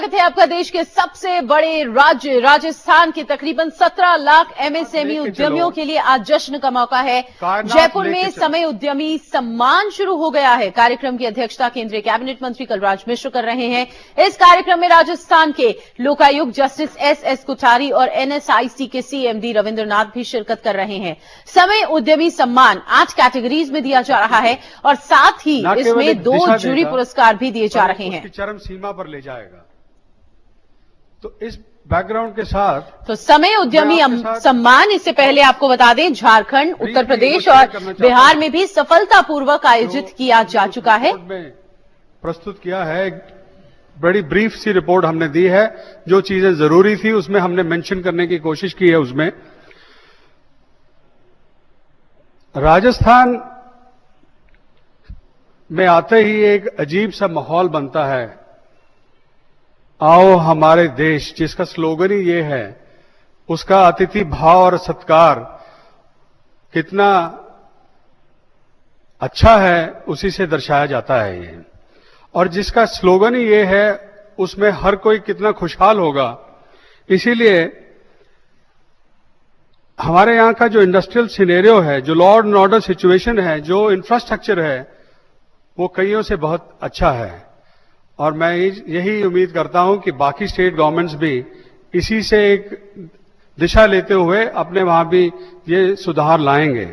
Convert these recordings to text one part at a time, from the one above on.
स्वागत है आपका देश के सबसे बड़े राज्य राजस्थान के तकरीबन 17 लाख एमएसएमई उद्यमियों के लिए आज जश्न का मौका है। जयपुर में समय उद्यमी सम्मान शुरू हो गया है। कार्यक्रम की अध्यक्षता केंद्रीय कैबिनेट मंत्री कलराज मिश्र कर रहे हैं। इस कार्यक्रम में राजस्थान के लोकायुक्त जस्टिस एस कोठारी और एनएसआईसी के सीएमडी रविंद्रनाथ भी शिरकत कर रहे हैं। समय उद्यमी सम्मान 8 कैटेगरीज में दिया जा रहा है और साथ ही इसमें 2 जूरी पुरस्कार भी दिए जा रहे हैं। चरम सीमा पर ले जाएगा। तो इस बैकग्राउंड के साथ तो समय उद्यमी सम्मान, इससे पहले आपको बता दें, झारखंड, उत्तर प्रदेश और बिहार में भी सफलतापूर्वक आयोजित किया जा चुका है। प्रस्तुत किया है, बड़ी ब्रीफ सी रिपोर्ट हमने दी है। जो चीजें जरूरी थी उसमें हमने मेंशन करने की कोशिश की है। उसमें राजस्थान में आते ही एक अजीब सा माहौल बनता है, आओ हमारे देश, जिसका स्लोगन ही ये है। उसका अतिथि भाव और सत्कार कितना अच्छा है उसी से दर्शाया जाता है ये। और जिसका स्लोगन ही ये है उसमें हर कोई कितना खुशहाल होगा। इसीलिए हमारे यहां का जो इंडस्ट्रियल सिनेरियो है, जो लॉ एंड ऑर्डर सिचुएशन है, जो इंफ्रास्ट्रक्चर है, वो कईयों से बहुत अच्छा है। और मैं यही उम्मीद करता हूं कि बाकी स्टेट गवर्नमेंट्स भी इसी से एक दिशा लेते हुए अपने वहां भी ये सुधार लाएंगे।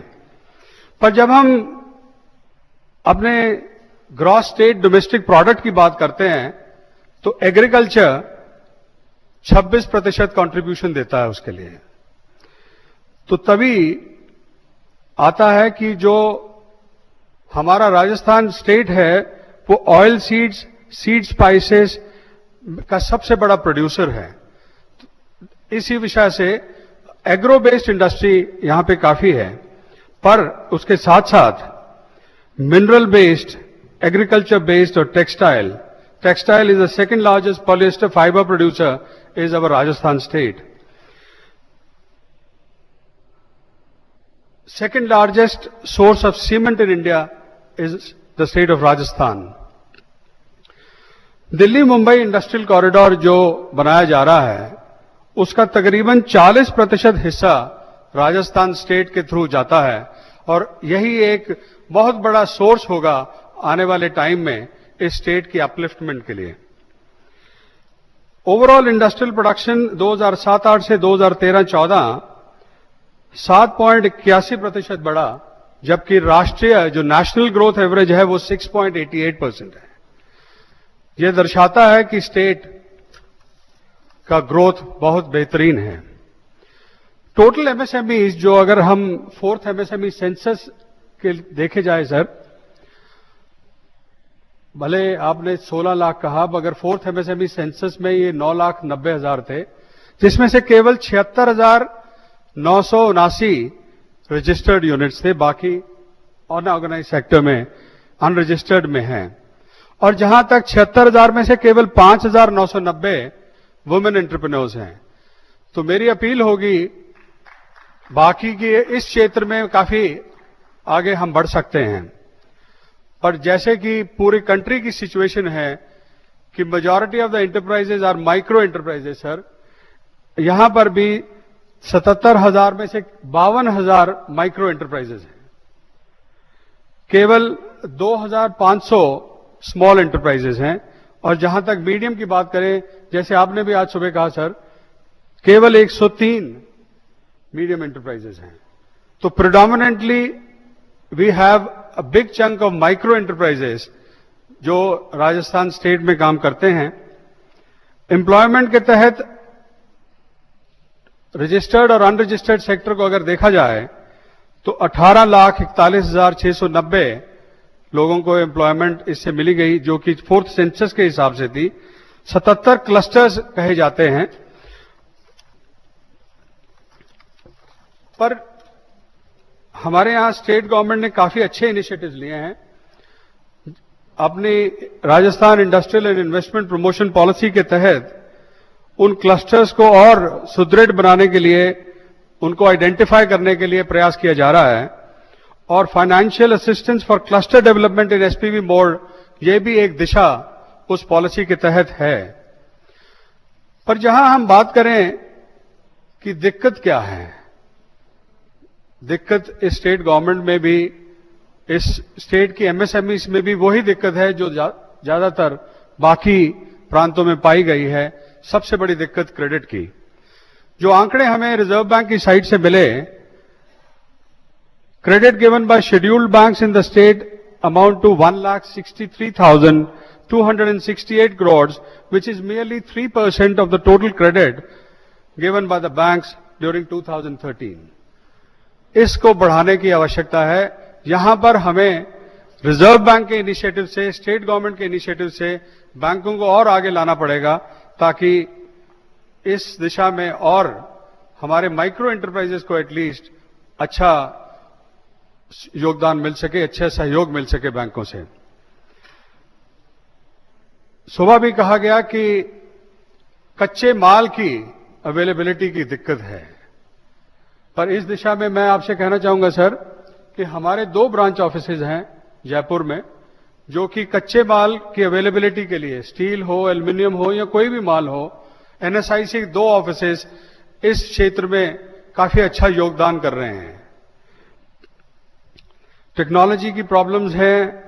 पर जब हम अपने ग्रॉस स्टेट डोमेस्टिक प्रोडक्ट की बात करते हैं तो एग्रीकल्चर 26% कंट्रीब्यूशन देता है उसके लिए। तो तभी आता है कि जो हमारा राजस्थान स्टेट है वो ऑयल सीड्स, सीड स्पाइसेस का सबसे बड़ा प्रोड्यूसर है। इसी विषय से एग्रो बेस्ड इंडस्ट्री यहां पे काफी है, पर उसके साथ साथ मिनरल बेस्ड, एग्रीकल्चर बेस्ड और textile is the second largest polyester fibre producer is our Rajasthan state. Second largest source of cement in India is the state of Rajasthan. Delhi Mumbai industrial corridor जो बनाया जा रहा है उसका तकरीबन 40% हिस्सा राजस्थान स्टेट के थ्रू जाता है और यही एक बहुत बड़ा सोर्स होगा आने वाले टाइम में इस स्टेट की अपलिफ्टमेंट के लिए। ओवरऑल इंडस्ट्रियल प्रोडक्शन 2007-8 से 2013-14 7.81% बढ़ा, जबकि राष्ट्रीय जो नेशनल ग्रोथ एवरेज है वो 6.88% है। यह दर्शाता है कि स्टेट का ग्रोथ बहुत बेहतरीन है। टोटल एमएसएमई जो अगर हम 4th एमएसएमई सेंसस के देखे जाए सर, भले आपने 16 लाख कहा, मगर 4th एमएसएमई सेंसस में ये 9,90,000 थे, जिसमें से केवल 76,979 रजिस्टर्ड यूनिट्स थे। बाकी अनऑर्गेनाइज सेक्टर में, अनरजिस्टर्ड में हैं। और जहां तक 76,000 में से केवल 5,990 वुमेन एंटरप्रेन्योर्स हैं। तो मेरी अपील होगी बाकी के इस क्षेत्र में काफी आगे हम बढ़ सकते हैं। पर जैसे कि पूरी कंट्री की सिचुएशन है कि majority of the enterprises are micro enterprises sir, यहां पर भी 77,000 में से 52,000 माइक्रो एंटरप्राइजेज हैं। केवल 2,500 स्मॉल एंटरप्राइजेज हैं। और जहां तक मीडियम की बात करें, जैसे आपने भी आज सुबह कहा सर, केवल 103 मीडियम एंटरप्राइजेज हैं। तो predominantly we have a big chunk of micro enterprises जो राजस्थान स्टेट में काम करते हैं। एम्प्लॉयमेंट के तहत रजिस्टर्ड और अनरजिस्टर्ड सेक्टर को अगर देखा जाए तो 18,41,690 लोगों को एम्प्लॉयमेंट इससे मिली गई, जो कि 4th सेंसस के हिसाब से थी। 77 क्लस्टर्स कहे जाते हैं। पर हमारे यहां स्टेट गवर्नमेंट ने काफी अच्छे इनिशिएटिव्स लिए हैं। अपनी Rajasthan industrial and investment promotion policy के तहत उन क्लस्टर्स को और सुदृढ़ बनाने के लिए, उनको आइडेंटिफाई करने के लिए प्रयास किया जा रहा है। और financial assistance for cluster development in SPV mode, ये भी एक दिशा उस पॉलिसी के तहत है। पर जहां हम बात करें कि दिक्कत क्या है, दिक्कत इस स्टेट गवर्नमेंट में भी, इस स्टेट की एमएसएमईज में भी वही दिक्कत है जो ज्यादातर बाकी प्रांतों में पाई गई है। सबसे बड़ी दिक्कत क्रेडिट की। जो आंकड़े हमें रिजर्व बैंक की साइट से मिले, credit given by scheduled banks in the state amount to 1,63,268 crores, which is merely 3% of the total credit given by the banks during 2013. इसको बढ़ाने की आवश्यकता है। यहां पर हमें रिजर्व बैंक के इनिशिएटिव से, स्टेट गवर्नमेंट के इनिशिएटिव से बैंकों को और आगे लाना पड़ेगा, ताकि इस दिशा में और हमारे माइक्रो एंटरप्राइजेस को एटलीस्ट अच्छा योगदान मिल सके, अच्छा सहयोग मिल सके बैंकों से। सुबह भी कहा गया कि कच्चे माल की अवेलेबिलिटी की दिक्कत है, पर इस दिशा में मैं आपसे कहना चाहूंगा सर कि हमारे 2 ब्रांच ऑफिसेज हैं जयपुर में, जो कि कच्चे माल की अवेलेबिलिटी के लिए, स्टील हो, एल्युमिनियम हो या कोई भी माल हो, एनएसआईसी 2 ऑफिसेज इस क्षेत्र में काफी अच्छा योगदान कर रहे हैं। टेक्नोलॉजी की प्रॉब्लम्स हैं,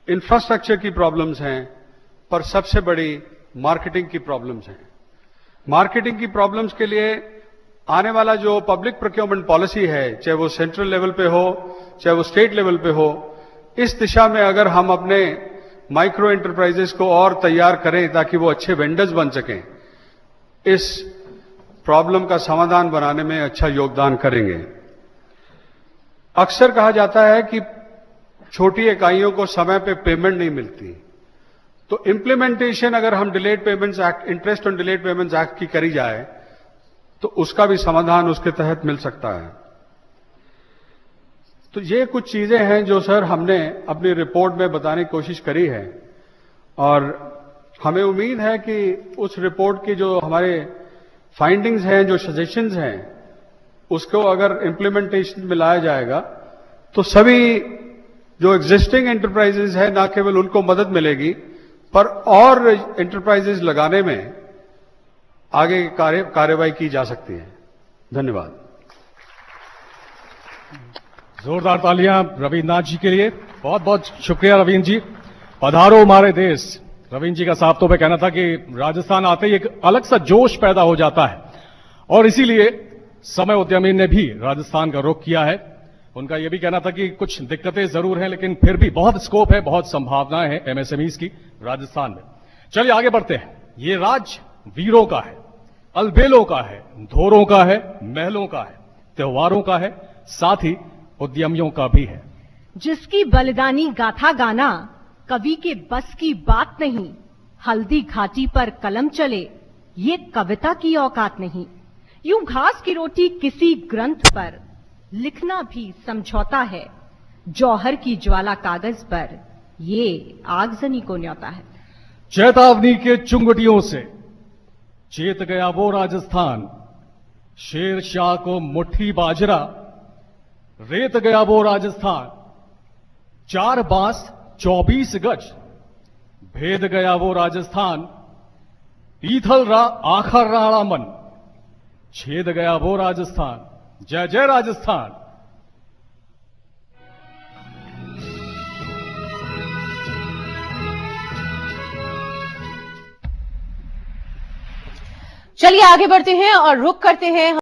इंफ्रास्ट्रक्चर की प्रॉब्लम्स हैं, पर सबसे बड़ी मार्केटिंग की प्रॉब्लम्स हैं। मार्केटिंग की प्रॉब्लम्स के लिए आने वाला जो पब्लिक प्रोक्योरमेंट पॉलिसी है, चाहे वो सेंट्रल लेवल पे हो, चाहे वो स्टेट लेवल पे हो, इस दिशा में अगर हम अपने माइक्रो एंटरप्राइजेस को और तैयार करें ताकि वो अच्छे वेंडर्स बन सकें, इस प्रॉब्लम का समाधान बनाने में अच्छा योगदान करेंगे। अक्सर कहा जाता है कि छोटी इकाइयों को समय पे पेमेंट नहीं मिलती, तो इंप्लीमेंटेशन अगर हम delayed payments act, interest on delayed payments act की करी जाए तो उसका भी समाधान उसके तहत मिल सकता है। तो ये कुछ चीजें हैं जो सर हमने अपनी रिपोर्ट में बताने की कोशिश करी है, और हमें उम्मीद है कि उस रिपोर्ट की जो हमारे फाइंडिंग्स हैं, जो सजेशंस हैं, उसको अगर इंप्लीमेंटेशन में लाया जाएगा तो सभी जो एग्जिस्टिंग एंटरप्राइजेज है, ना केवल उनको मदद मिलेगी, पर और एंटरप्राइजेज लगाने में आगे कार्यवाही की जा सकती है। धन्यवाद। जोरदार तालियां रवींद्र नाथ जी के लिए। बहुत बहुत शुक्रिया रवींद्र जी। पधारो हमारे देश। रवींद्र जी का साफ तौर पे कहना था कि राजस्थान आते ही एक अलग सा जोश पैदा हो जाता है, और इसीलिए समय उद्यमी ने भी राजस्थान का रुख किया है। उनका यह भी कहना था कि कुछ दिक्कतें जरूर हैं, लेकिन फिर भी बहुत स्कोप है, बहुत संभावनाएं हैं एमएसएमईज की राजस्थान में। चलिए आगे बढ़ते हैं। ये राज्य वीरों का है, अलबेलों का है, धोरों का है, महलों का है, त्योहारों का है, साथ ही उद्यमियों का भी है। जिसकी बलिदानी गाथा गाना कवि के बस की बात नहीं, हल्दी घाटी पर कलम चले ये कविता की औकात नहीं। यूं घास की रोटी किसी ग्रंथ पर लिखना भी समझौता है, जौहर की ज्वाला कागज पर ये आगजनी को न्योता है। चेतावनी के चुंगटियों से चेत गया वो राजस्थान, शेर शाह को मुट्ठी बाजरा रेत गया वो राजस्थान। 4 बांस 24 गज भेद गया वो राजस्थान। ईथल रा आखर राणा मन छेद गया वो राजस्थान। जय जय राजस्थान। चलिए आगे बढ़ते हैं और रुख करते हैं